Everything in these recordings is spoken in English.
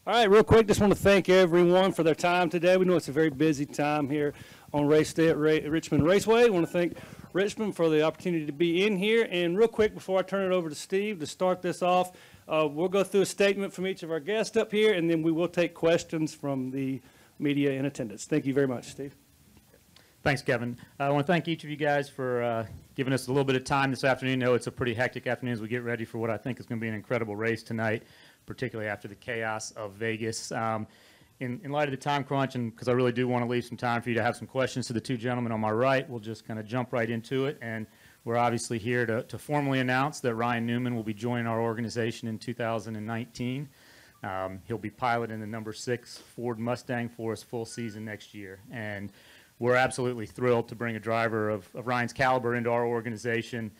All right, real quick, just want to thank everyone for their time today. We know it's a very busy time here on Race Day at Richmond Raceway. I want to thank Richmond for the opportunity to be in here. And real quick, before I turn it over to Steve to start this off, we'll go through a statement from each of our guests up here, and then we will take questions from the media in attendance. Thank you very much, Steve. Thanks, Kevin. I want to thank each of you guys for giving us a little bit of time this afternoon. I know it's a pretty hectic afternoon as we get ready for what I think is going to be an incredible race tonight, particularly after the chaos of Vegas. In light of the time crunch, and because I really do want to leave some time for you to have some questions to the two gentlemen on my right, we'll just kind of jump right into it. And we're obviously here to formally announce that Ryan Newman will be joining our organization in 2019. He'll be piloting the number 6 Ford Mustang for us full season next year. And we're absolutely thrilled to bring a driver of Ryan's caliber into our organization.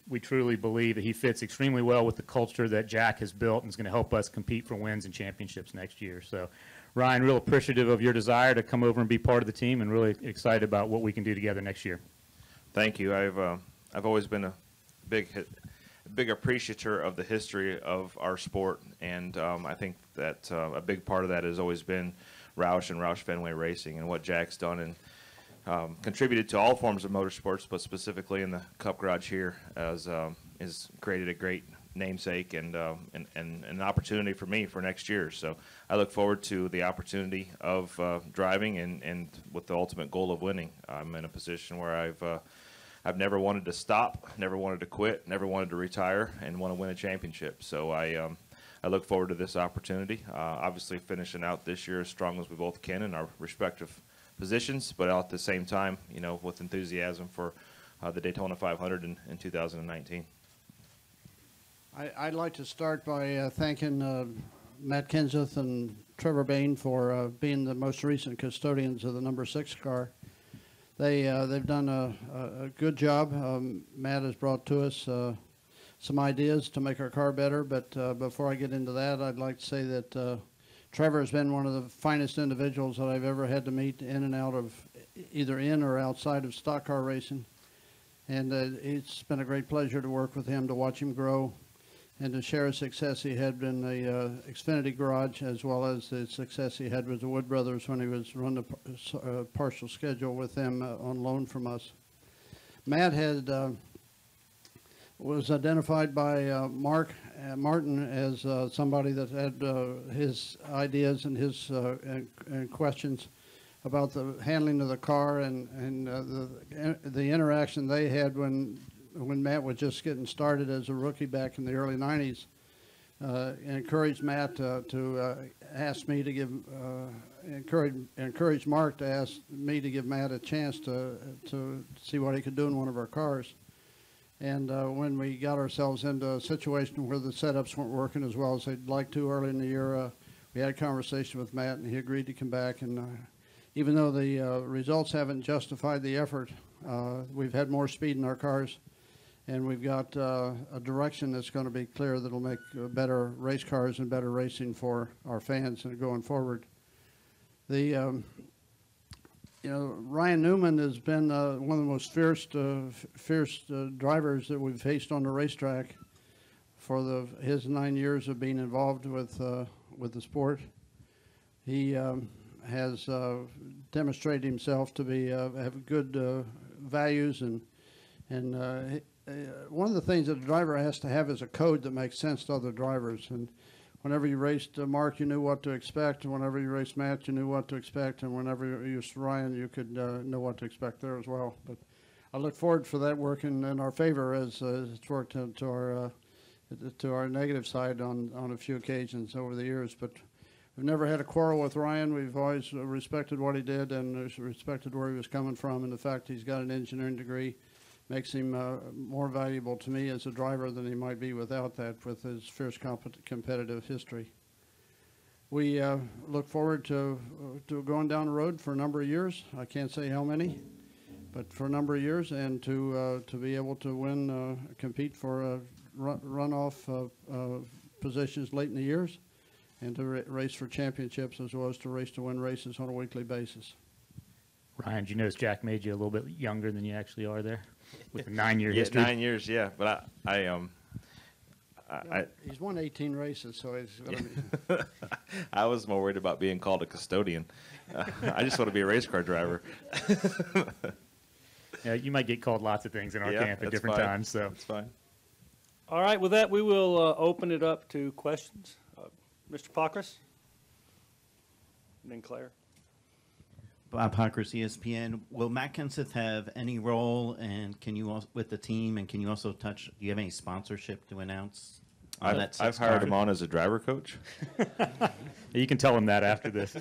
We truly believe that he fits extremely well with the culture that Jack has built and is going to help us compete for wins and championships next year. So, Ryan, real appreciative of your desire to come over and be part of the team, and really excited about what we can do together next year. Thank you. I've always been a big appreciator of the history of our sport, and I think that a big part of that has always been Roush and Roush Fenway Racing and what Jack's done and contributed to all forms of motorsports, but specifically in the Cup Garage here, has created a great namesake and an opportunity for me for next year. So I look forward to the opportunity of driving and with the ultimate goal of winning. I'm in a position where I've never wanted to stop, never wanted to quit, never wanted to retire, and want to win a championship. So I look forward to this opportunity. Obviously finishing out this year as strong as we both can in our respective positions, but at the same time, you know, with enthusiasm for the Daytona 500 in 2019. I'd like to start by thanking Matt Kenseth and Trevor Bayne for being the most recent custodians of the number 6 car. They've done a good job. Matt has brought to us some ideas to make our car better, but before I get into that, I'd like to say that Trevor has been one of the finest individuals that I've ever had to meet in and out of either in or outside of stock car racing. And it's been a great pleasure to work with him, to watch him grow, and to share a success he had in the Xfinity Garage, as well as the success he had with the Wood Brothers when he was running a partial schedule with them on loan from us. Matt was identified by Mark Martin as somebody that had his ideas and his and questions about the handling of the car and the interaction they had when Matt was just getting started as a rookie back in the early 90s. Encouraged Matt to ask me to give encourage Mark to ask me to give Matt a chance to see what he could do in one of our cars. And when we got ourselves into a situation where the setups weren't working as well as they'd like to early in the year, we had a conversation with Matt, and he agreed to come back. And even though the results haven't justified the effort, we've had more speed in our cars, and we've got a direction that's going to be clear that'll make better race cars and better racing for our fans going forward. Ryan Newman has been one of the most fierce drivers that we've faced on the racetrack for his 9 years of being involved with the sport. He has demonstrated himself to have good values, and one of the things that a driver has to have is a code that makes sense to other drivers. And whenever you raced Mark, you knew what to expect. And whenever you raced Matt, you knew what to expect. And whenever you used Ryan, you could know what to expect there as well. But I look forward for that working in our favor as it's worked to our negative side on a few occasions over the years. But we've never had a quarrel with Ryan. We've always respected what he did and respected where he was coming from. And the fact he's got an engineering degree makes him more valuable to me as a driver than he might be without that, with his fierce competitive history. We look forward to going down the road for a number of years. I can't say how many, but for a number of years, and to be able to win, compete for runoff positions late in the years, and to race for championships, as well as to race to win races on a weekly basis. Ryan, do you notice Jack made you a little bit younger than you actually are there? With a 9-year history. 9 years, yeah. But He's won 18 races, so he's going to be. I was more worried about being called a custodian. I just want to be a race car driver. Yeah, you might get called lots of things in our Yeah, camp at that's different fine. times, so. It's fine. All right, with that, we will open it up to questions. Mr. Pockrass? And then Claire. Bob Pockrass, ESPN. Will Matt Kenseth have any role, and can you with the team? And can you also touch? Do you have any sponsorship to announce? I've hired him on as a driver coach. You can tell him that after this.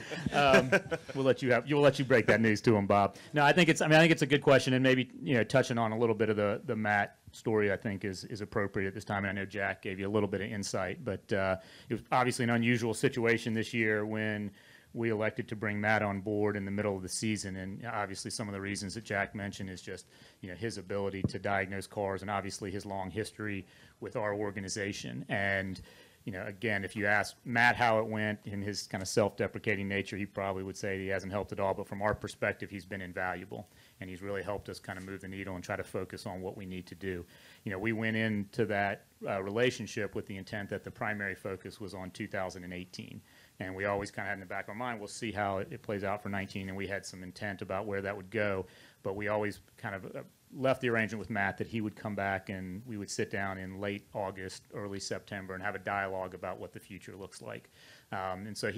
We'll let you break that news to him, Bob. No, I think it's a good question, and maybe touching on a little bit of the Matt story, I think is appropriate at this time. And I know Jack gave you a little bit of insight, but it was obviously an unusual situation this year when we elected to bring Matt on board in the middle of the season. And obviously some of the reasons that Jack mentioned is just, his ability to diagnose cars and obviously his long history with our organization. And, again, if you ask Matt how it went in his kind of self-deprecating nature, he probably would say he hasn't helped at all. But from our perspective, he's been invaluable. And he's really helped us kind of move the needle and try to focus on what we need to do. We went into that relationship with the intent that the primary focus was on 2018. And we always kind of had in the back of our mind, we'll see how it plays out for 19. And we had some intent about where that would go. But we always kind of left the arrangement with Matt that he would come back and we would sit down in late August, early September, and have a dialogue about what the future looks like. And so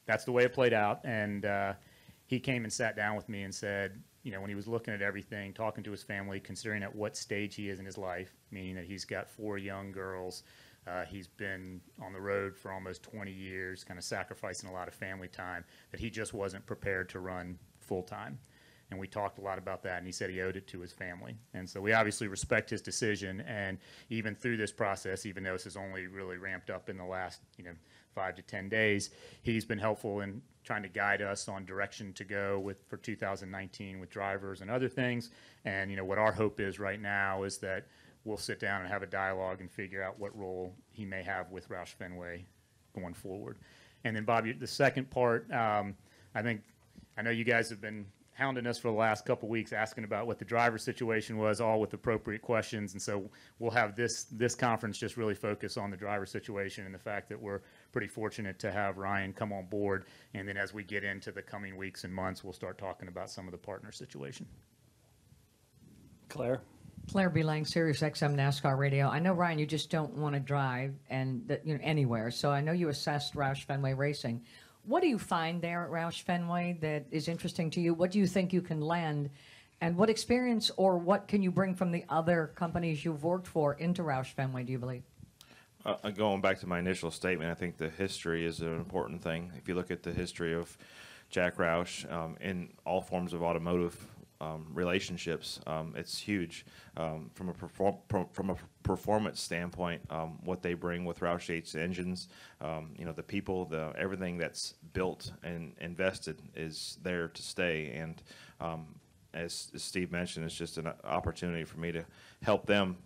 that's the way it played out. And he came and sat down with me and said, when he was looking at everything, talking to his family, considering at what stage he is in his life, meaning that he's got 4 young girls, he's been on the road for almost 20 years, kind of sacrificing a lot of family time, that he just wasn't prepared to run full time. And we talked a lot about that, and he said he owed it to his family. And so we obviously respect his decision, and even through this process, even though this has only really ramped up in the last 5 to 10 days, he's been helpful in trying to guide us on direction to go for 2019 with drivers and other things. And what our hope is right now is that we'll sit down and have a dialogue and figure out what role he may have with Roush Fenway going forward. And then, Bob, the second part, I know you guys have been hounding us for the last couple weeks asking about what the driver situation was, all with appropriate questions. And so we'll have this conference just really focus on the driver situation and the fact that we're pretty fortunate to have Ryan come on board. And then as we get into the coming weeks and months, we'll start talking about some of the partner situation. Claire? Claire B. Lang, Sirius XM NASCAR Radio. I know, Ryan, you just don't want to drive anywhere. So I know you assessed Roush Fenway Racing. What do you find there at Roush Fenway that is interesting to you? What do you think you can lend? And what experience or what can you bring from the other companies you've worked for into Roush Fenway, do you believe? Going back to my initial statement, I think the history is an important thing. If you look at the history of Jack Roush in all forms of automotive relationships, it's huge. From a performance standpoint, what they bring with Roush Yates engines, the people, everything that's built and invested is there to stay. And as Steve mentioned, it's just an opportunity for me to help them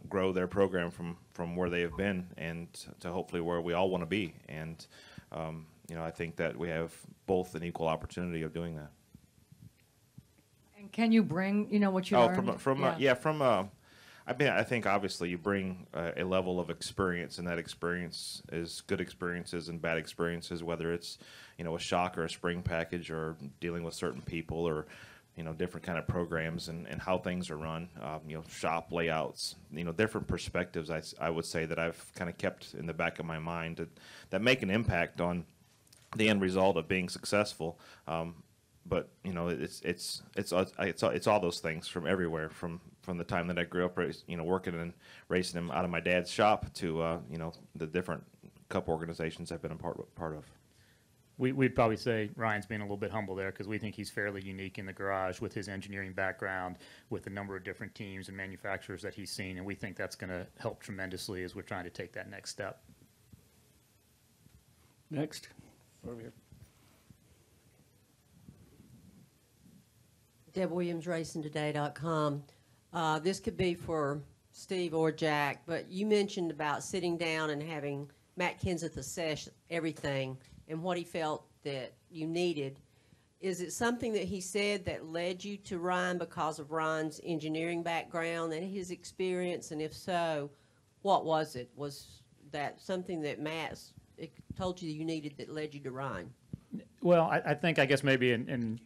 grow their program from where they have been and to hopefully where we all want to be. And I think that we have both an equal opportunity of doing that. And can you bring, what you learned? I think obviously you bring a level of experience, and that experience is good experiences and bad experiences, whether it's, a shock or a spring package or dealing with certain people or, different kind of programs and how things are run, shop layouts, different perspectives I would say that I've kind of kept in the back of my mind that make an impact on the end result of being successful. But it's all those things from everywhere, from the time that I grew up, working and racing them out of my dad's shop to the different cup organizations I've been a part of. We'd probably say Ryan's being a little bit humble there because we think he's fairly unique in the garage with his engineering background, with the number of different teams and manufacturers that he's seen, and we think that's going to help tremendously as we're trying to take that next step. Next. Over here. Deb Williams, RacingToday.com. This could be for Steve or Jack, but you mentioned about sitting down and having Matt Kenseth assess everything and what he felt that you needed. Is it something that he said that led you to Ryan because of Ryan's engineering background and his experience? And if so, what was it? that something that Matt's told you needed that led you to Ryan? Well, I think, I guess maybe in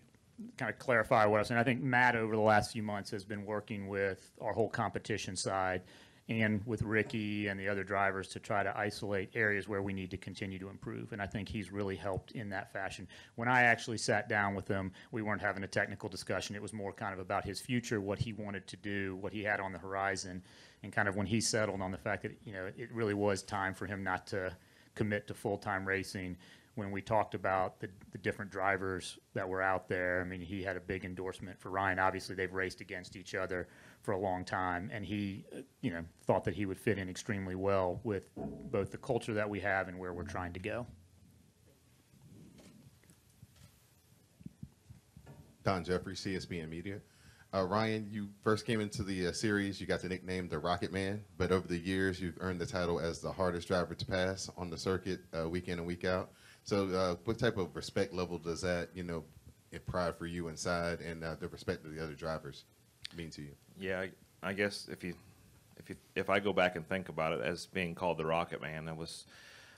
kind of clarify what I was saying, I think Matt over the last few months has been working with our whole competition side and with Ricky and the other drivers to try to isolate areas where we need to continue to improve. And I think he's really helped in that fashion. When I actually sat down with him, we weren't having a technical discussion. It was more kind of about his future, what he wanted to do, what he had on the horizon, and kind of when he settled on the fact that, you know, it really was time for him not to commit to full-time racing. When we talked about the different drivers that were out there, I mean, he had a big endorsement for Ryan. Obviously, they've raced against each other for a long time, and he, you know, thought that he would fit in extremely well with both the culture that we have and where we're trying to go. Don Jeffrey, CSBN Media. Ryan, you first came into the series, you got the nickname the Rocket Man, but over the years, you've earned the title as the hardest driver to pass on the circuit week in and week out. So what type of respect level does that, you know, pride for you inside and the respect of the other drivers mean to you? Yeah, I guess if I go back and think about it as being called the Rocket Man, it was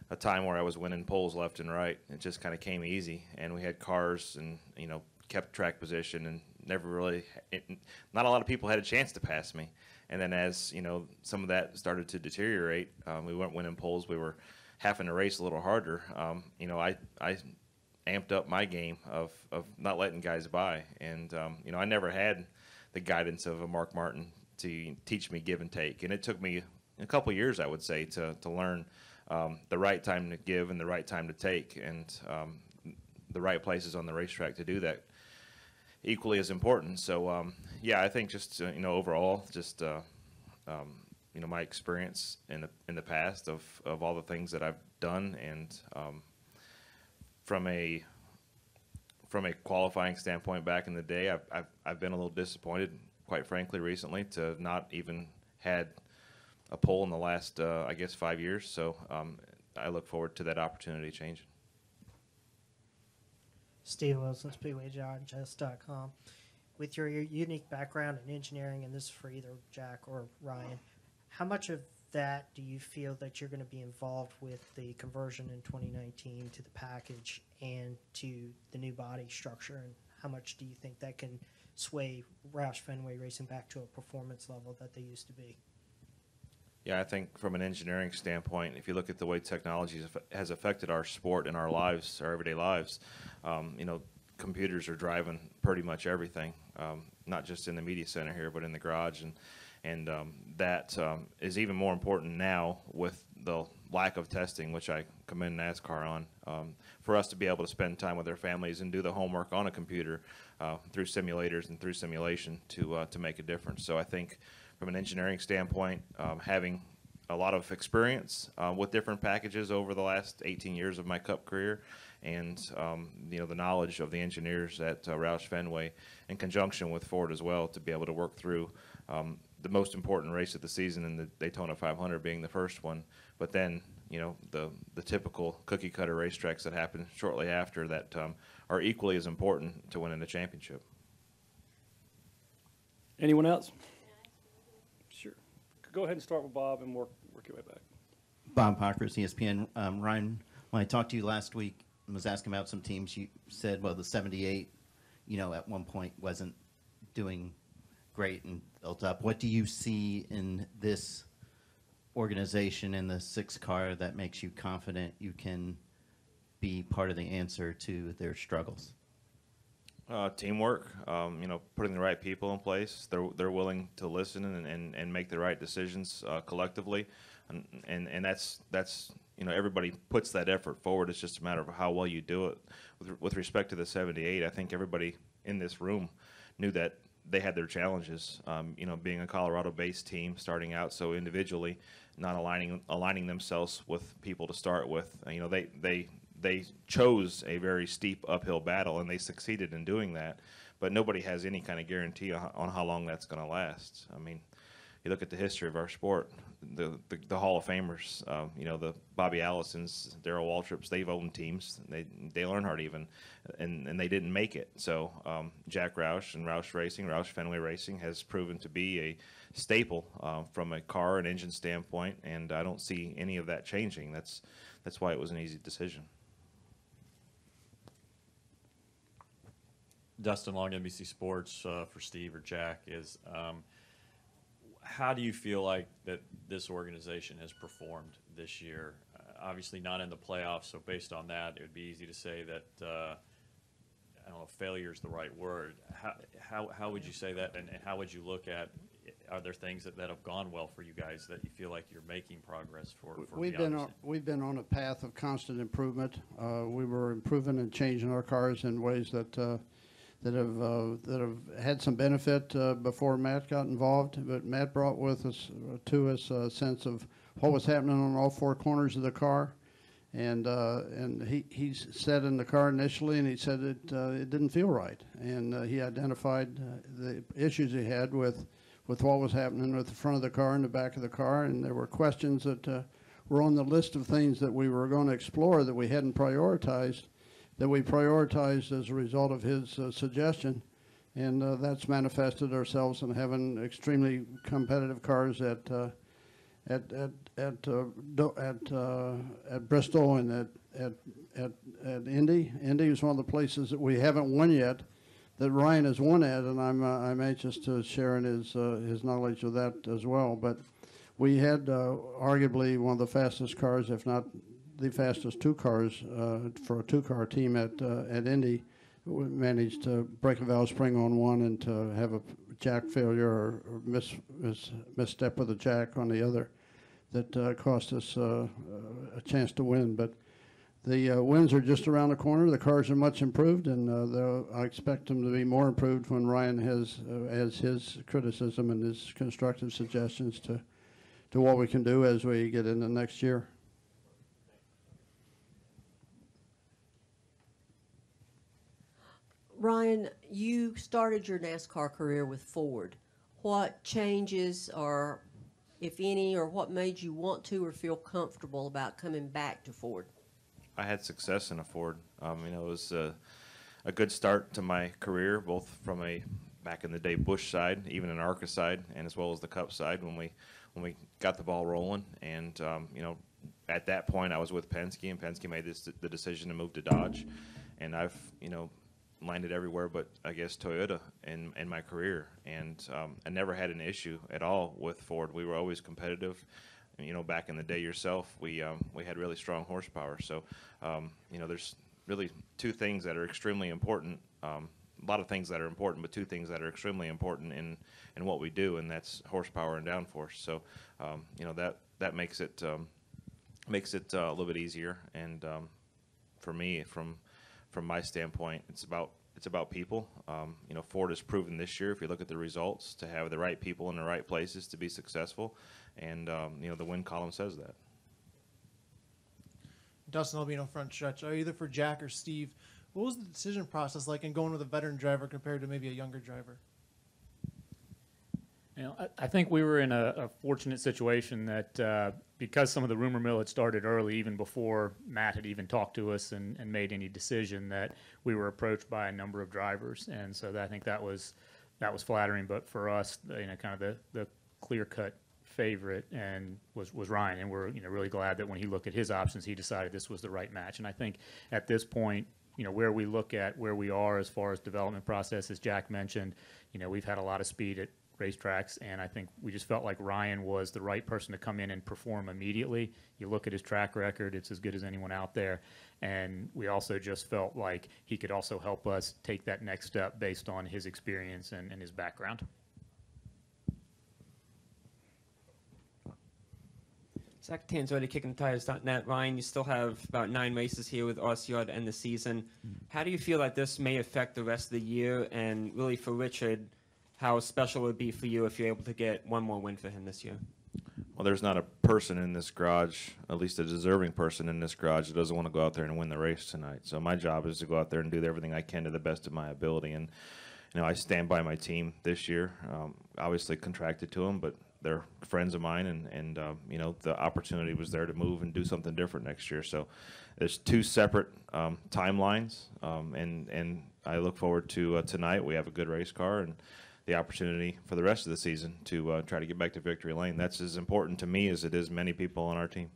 a time where I was winning poles left and right. It just kind of came easy, and we had cars and, you know, kept track position and never really, not a lot of people had a chance to pass me. And then as, you know, some of that started to deteriorate, we weren't winning poles. We were having to race a little harder. You know, I amped up my game of not letting guys by. And, you know, I never had the guidance of a Mark Martin to teach me give and take. And it took me a couple years, I would say, to learn the right time to give and the right time to take, and the right places on the racetrack to do that equally as important. So, yeah, I think just, you know, overall, just, you know, my experience in the past of all the things that I've done, and from a qualifying standpoint back in the day, I've been a little disappointed, quite frankly, recently, to not even had a pole in the last, I guess, 5 years. So I look forward to that opportunity changing. Steve Wilson, SpeedwayDigest.com. With your unique background in engineering, and this is for either Jack or Ryan, how much of that do you feel that you're going to be involved with the conversion in 2019 to the package and to the new body structure, and how much do you think that can sway Roush Fenway Racing back to a performance level that they used to be? Yeah, I think from an engineering standpoint, if you look at the way technology has affected our sport and our lives, our everyday lives, you know, computers are driving pretty much everything, not just in the media center here, but in the garage, and that is even more important now with the lack of testing, which I commend NASCAR on, for us to be able to spend time with our families and do the homework on a computer through simulators and through simulation to make a difference. So I think from an engineering standpoint, having a lot of experience with different packages over the last 18 years of my Cup career, and you know, the knowledge of the engineers at Roush Fenway in conjunction with Ford as well, to be able to work through the most important race of the season, in the Daytona 500 being the first one, but then, you know, the typical cookie cutter racetracks that happen shortly after that are equally as important to winning the championship. Anyone else? Sure. Go ahead and start with Bob and work your way back. Bob Pockers, ESPN. Ryan, when I talked to you last week and was asking about some teams, you said, well, the 78, you know, at one point wasn't doing great and built up. What do you see in this organization and the 6 car that makes you confident you can be part of the answer to their struggles? Teamwork, you know, putting the right people in place. They're willing to listen and make the right decisions collectively, and that's you know, everybody puts that effort forward. It's just a matter of how well you do it. With respect to the 78, I think everybody in this room knew that they had their challenges. You know, being a Colorado-based team, starting out so individually, not aligning themselves with people to start with. You know, they chose a very steep uphill battle, and they succeeded in doing that. But nobody has any kind of guarantee on how long that's going to last. I mean, you look at the history of our sport, the Hall of Famers, you know, the Bobby Allisons, Darrell Waltrips, they've owned teams. Dale Earnhardt even, and they didn't make it. So Jack Roush and Roush Racing, Roush Fenway Racing, has proven to be a staple from a car and engine standpoint, and I don't see any of that changing. That's why it was an easy decision. Dustin Long, NBC Sports, for Steve or Jack, is how do you feel like that this organization has performed this year? Obviously not in the playoffs, so based on that, it would be easy to say that, I don't know if failure is the right word. How would you say that, and how would you look at, are there things that have gone well for you guys that you feel like you're making progress for We've been on a path of constant improvement. We were improving and changing our cars in ways that have had some benefit before Matt got involved. But Matt brought with us to us a sense of what was happening on all four corners of the car, and he sat in the car initially, and he said it didn't feel right, and he identified the issues he had with what was happening with the front of the car and the back of the car, and there were questions that were on the list of things that we were going to explore that we hadn't prioritized, that we prioritized as a result of his suggestion, and that's manifested ourselves in having extremely competitive cars at Bristol and at Indy. Indy is one of the places that we haven't won yet, that Ryan has won at, and I'm anxious to share in his knowledge of that as well. But we had arguably one of the fastest cars, if not the fastest two cars for a two-car team at Indy. We managed to break a valve spring on one and to have a jack failure or misstep with a jack on the other that cost us a chance to win. But the wins are just around the corner. The cars are much improved, and I expect them to be more improved when Ryan has his criticism and his constructive suggestions to what we can do as we get into next year. Ryan, you started your NASCAR career with Ford. What changes, or if any, or what made you want to or feel comfortable about coming back to Ford? I had success in a Ford. You know, it was a good start to my career, both from a back in the day Busch side, even an ARCA side, and as well as the Cup side when we got the ball rolling. And you know, at that point I was with Penske, and Penske made the decision to move to Dodge, and I've landed everywhere but I guess Toyota in my career, and I never had an issue at all with Ford. We were always competitive. You know, back in the day yourself, we had really strong horsepower. So, you know, there's really two things that are extremely important. A lot of things that are important, but two things that are extremely important in what we do, and that's horsepower and downforce. So, you know, that makes it a little bit easier. And for me, from my standpoint, it's about people. You know, Ford has proven this year, if you look at the results, to have the right people in the right places to be successful. And, you know, the win column says that. Dustin Albino, front stretch. Either for Jack or Steve, what was the decision process like in going with a veteran driver compared to maybe a younger driver? You know, I think we were in a fortunate situation that because some of the rumor mill had started early, even before Matt had even talked to us and made any decision, that we were approached by a number of drivers, and so I think that was flattering. But for us, you know, kind of the clear-cut favorite and was Ryan, and we're really glad that when he looked at his options, he decided this was the right match. And I think at this point, you know, where we look at where we are as far as development process, as Jack mentioned, you know, we've had a lot of speed at racetracks, and I think we just felt like Ryan was the right person to come in and perform immediately. You look at his track record, it's as good as anyone out there, and we also just felt like he could also help us take that next step based on his experience and his background. Zach Tan's already kicking the tires.net. Ryan, you still have about 9 races here with RCR to end the season. How do you feel like this may affect the rest of the year? And really for Richard, how special it would be for you if you're able to get one more win for him this year? Well, there's not a person in this garage, at least a deserving person in this garage, that doesn't want to go out there and win the race tonight. So my job is to go out there and do everything I can to the best of my ability. And, you know, I stand by my team this year. Obviously contracted to them, but they're friends of mine, and you know, the opportunity was there to move and do something different next year. So there's two separate timelines, and I look forward to tonight. We have a good race car and the opportunity for the rest of the season to try to get back to victory lane. That's as important to me as it is many people on our team.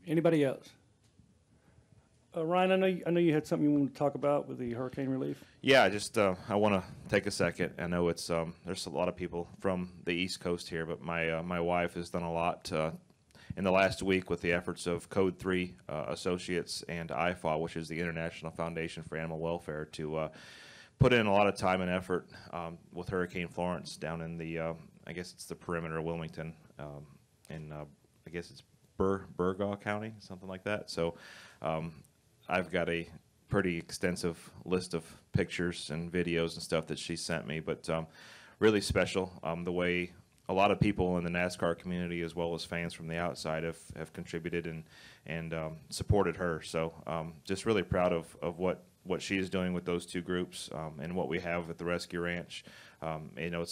Anybody else? Ryan, I know you had something you wanted to talk about with the hurricane relief. Yeah, just I want to take a second. I know it's there's a lot of people from the East Coast here, but my wife has done a lot in the last week with the efforts of Code 3 Associates and IFAW, which is the International Foundation for Animal Welfare, to put in a lot of time and effort with Hurricane Florence down in the I guess it's the perimeter of Wilmington, in I guess it's Burgaw County, something like that. So I've got a pretty extensive list of pictures and videos and stuff that she sent me, but really special the way a lot of people in the NASCAR community, as well as fans from the outside, have contributed and supported her. So just really proud of what she is doing with those two groups and what we have at the Rescue Ranch. You know,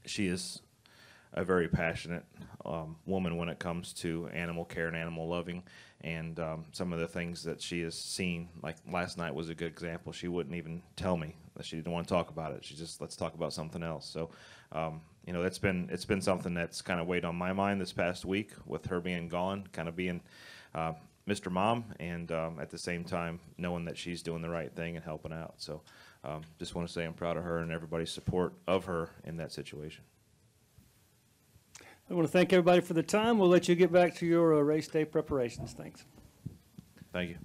she is a very passionate woman when it comes to animal care and animal loving, and some of the things that she has seen, like last night was a good example. She wouldn't even tell me that she didn't want to talk about it. She just, let's talk about something else. So you know, it's been something that's kind of weighed on my mind this past week with her being gone, kind of being Mr. Mom, and at the same time knowing that she's doing the right thing and helping out. So just want to say I'm proud of her and everybody's support of her in that situation. I want to thank everybody for the time. We'll let you get back to your race day preparations. Thanks. Thank you.